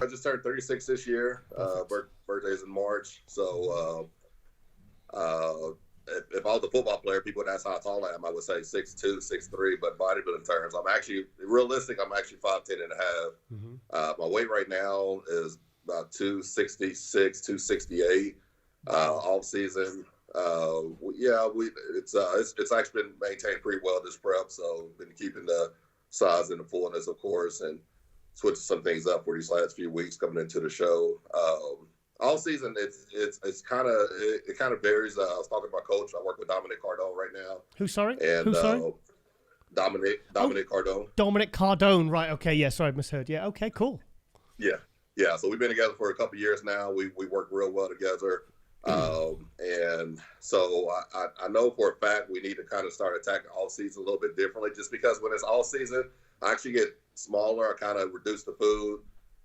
just turned 36 this year. Birthday's in March. So if I was a football player, people would ask how tall I am. I would say 6'2", 6'3", but bodybuilding terms, I'm actually 5'10", and a half. My weight right now is about 266, 268. Off season, it's actually been maintained pretty well this prep. So been keeping the size and the fullness, of course, and switching some things up for these last few weeks coming into the show. All season, it kind of varies. I was talking to my coach. I work with Dominic Cardone right now. Who, sorry? Dominic Cardone. Dominic Cardone, right? Okay, yeah. Sorry, I misheard. Yeah, okay, cool. Yeah. So we've been together for a couple of years now. We work real well together, and so I know for a fact we need to kind of start attacking all season a little bit differently. Just because when it's all season, I actually get smaller. I kind of reduce the food,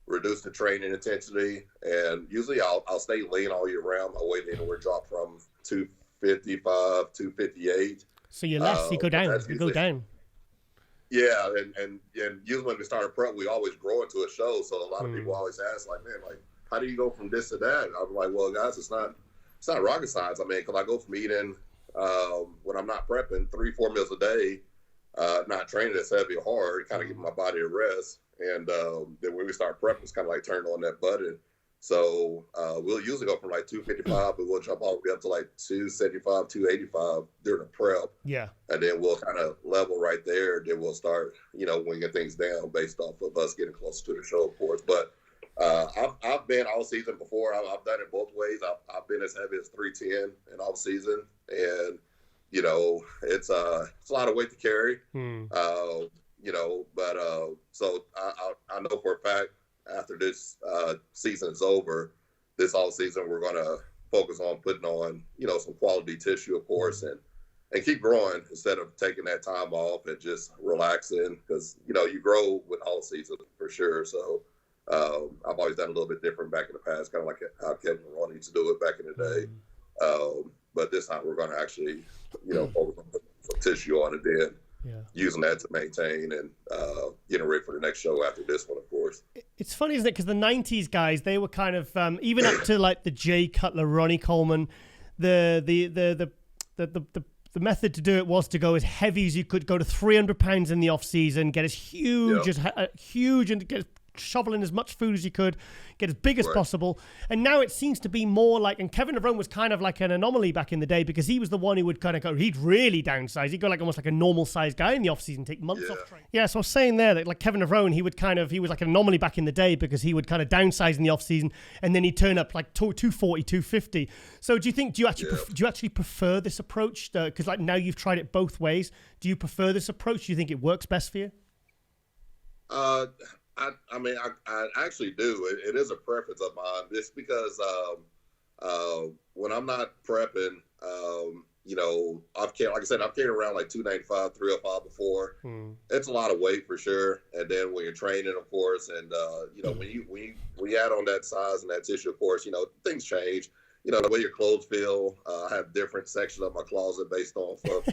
reduce the training intensity, and usually I'll stay lean all year round. My weight anywhere drop from 255, 258. So you're less. You go down. You go down. Yeah, and usually when we start a prep, we always grow into a show. So a lot of people always ask, like, man, like, how do you go from this to that? I'm like, well, guys, it's not rocket science. I mean, because I go from eating when I'm not prepping 3-4 meals a day, not training as heavy or hard, kind of giving my body a rest. And then when we start prepping, it's kind of like turning on that button. So we'll usually go from like 255, but we'll jump all the way up to like 275, 285 during the prep. Yeah. And then we'll kind of level right there. Then we'll start, winging things down based off of us getting closer to the show, of course. But I've been all season before. I've done it both ways. I've been as heavy as 310 in all season. And, it's a lot of weight to carry. So I know for a fact, after this season is over, this all season we're going to focus on putting on, some quality tissue, of course, and keep growing instead of taking that time off and just relaxing because, you grow with all season for sure. So I've always done a little bit different back in the past, kind of like how Kevin and Ronnie used to do it back in the day. But this time we're going to actually, focus on putting some tissue on it then. Yeah. Using that to maintain and getting ready for the next show after this one, of course. It's funny, isn't it? Because the 90s guys, they were kind of, even up to like the Jay Cutler, Ronnie Coleman, the method to do it was to go as heavy as you could, go to 300 pounds in the off season, get as huge, and get shoveling as much food as you could, get as big as possible. And now it seems to be more like, and Kevin Nerone was kind of like an anomaly back in the day because he was the one who would kind of go, he'd really downsize. He'd go like almost like a normal sized guy in the off season, take months off training. Yeah, so I was saying there that like Kevin Nerone, he was like an anomaly back in the day because he would kind of downsize in the off season and then he'd turn up like 240, 250. So do you actually prefer this approach? Because like now you've tried it both ways. Do you prefer this approach? Do you think it works best for you? I mean, I actually do. It is a preference of mine. Just because when I'm not prepping, I've carried around like 295, 305 before. It's a lot of weight for sure. And then when you're training, of course, and when you add on that size and that tissue, of course, things change. The way your clothes feel. I have different sections of my closet based off of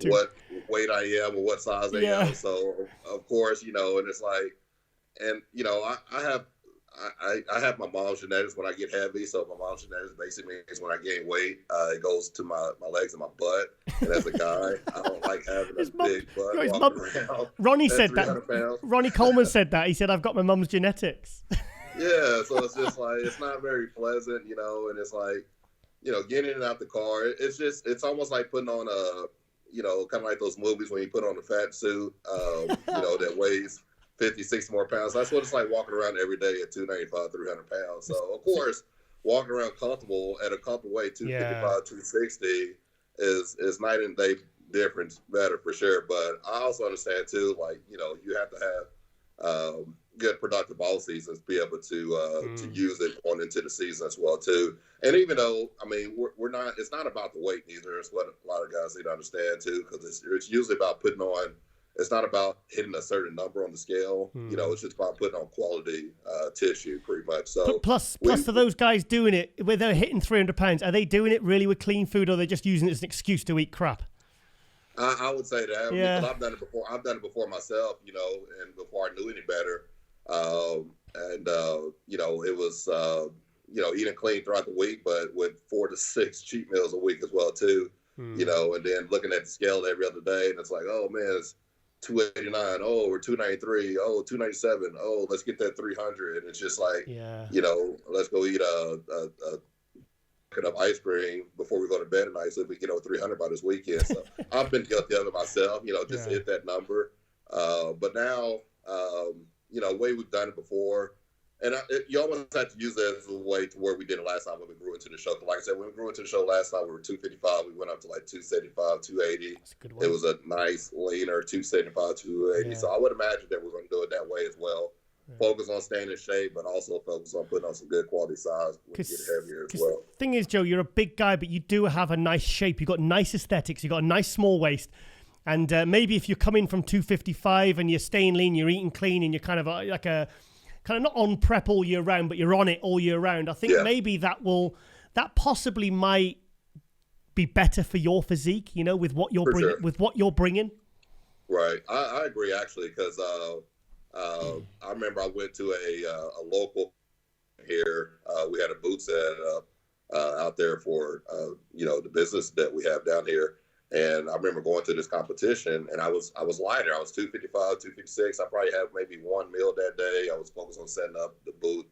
what weight I am or what size I am. So of course, and it's like. And I have my mom's genetics when I get heavy. So my mom's genetics basically means when I gain weight, it goes to my legs and my butt. And as a guy, I don't like having a big butt walking around. Ronnie said that. Pounds. Ronnie Coleman said that. He said, "I've got my mom's genetics." Yeah, so it's just like it's not very pleasant, and it's like, getting in and out the car. It's almost like putting on a, kind of like those movies when you put on a fat suit, that weighs 50, 60 more pounds. That's what it's like walking around every day at 295, 300 pounds. So, of course, walking around comfortable at a comfortable weight, 255, 260 is night and day difference better for sure. But I also understand, too, like, you have to have good productive all seasons to be able to use it on into the season as well, too. And even though, I mean, it's not about the weight either. It's what a lot of guys need to understand, too, because it's usually about putting on. It's not about hitting a certain number on the scale. It's just about putting on quality tissue pretty much. So plus for those guys doing it, where they're hitting 300 pounds, are they doing it really with clean food or are they just using it as an excuse to eat crap? I would say that. Yeah. I've done it before. I've done it before myself, and before I knew any better. and you know, it was you know, eating clean throughout the week, but with 4 to 6 cheat meals a week as well too. You know, and then looking at the scale every other day, and it's like, oh man, it's 289. Oh, we're 293. Oh, 297. Oh, let's get that 300. And it's just like, you know, let's go eat a bucket of ice cream before we go to bed tonight, so we get over 300 by this weekend. So I've been guilty of it myself, you know, just hit that number. But now, you know, the way we've done it before, and you almost have to use that as a way to where we did it last time when we grew into the show. Like I said, when we grew into the show last time, we were 255. We went up to like 275, 280. It was a nice, leaner 275, 280. So I would imagine that we're going to do it that way as well. Focus on staying in shape, but also focus on putting on some good quality size when you get heavier as well. The thing is, Joe, you're a big guy, but you do have a nice shape. You've got nice aesthetics. You've got a nice small waist. And maybe if you're coming from 255 and you're staying lean, you're eating clean, and you're kind of like a kind of not on prep all year round, but you're on it all year round. I think maybe that possibly might be better for your physique, you know, with what you're bringing. Right. I agree actually, because I remember I went to a local here. We had a booth set up out there for you know, the business that we have down here. And I remember going to this competition, and I was lighter. I was 255, 256. I probably had maybe one meal that day. I was focused on setting up the booth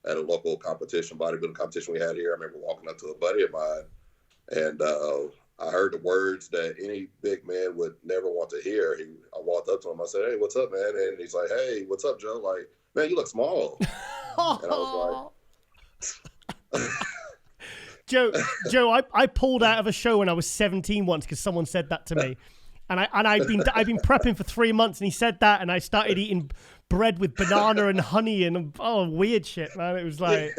at a local competition, bodybuilding competition we had here. I remember walking up to a buddy of mine, and I heard the words that any big man would never want to hear. I walked up to him. I said, "Hey, what's up, man?" And he's like, "Hey, what's up, Joe? Like, man, you look small." And I was like... Joe, I pulled out of a show when I was 17 once because someone said that to me, and I've been prepping for 3 months, and he said that, and I started eating bread with banana and honey and weird shit, man. It was like,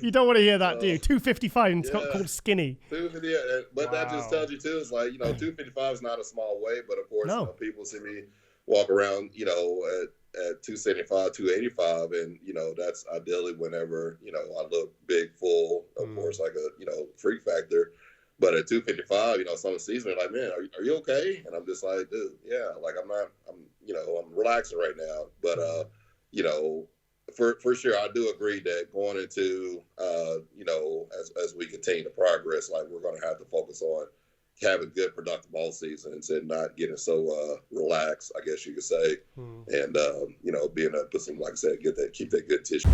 you don't want to hear that, do you? 255 and it's called skinny. 250, but that just tells you too. It's like, you know, 255 is not a small weight, but of course, you know, people see me walk around, you know, at 275, 285, and you know, that's ideally whenever, you know, I look big, full, of course, like a, you know, freak factor. But at 255, you know, some of the season are like, man, are you okay? And I'm just like, dude, yeah, like I'm you know, I'm relaxing right now. But you know, for sure, I do agree that going into you know, as we continue to progress, like we're going to have to focus on having good productive all seasons and not getting so relaxed, I guess you could say, and you know, being able to put some, like I said, keep that good tissue.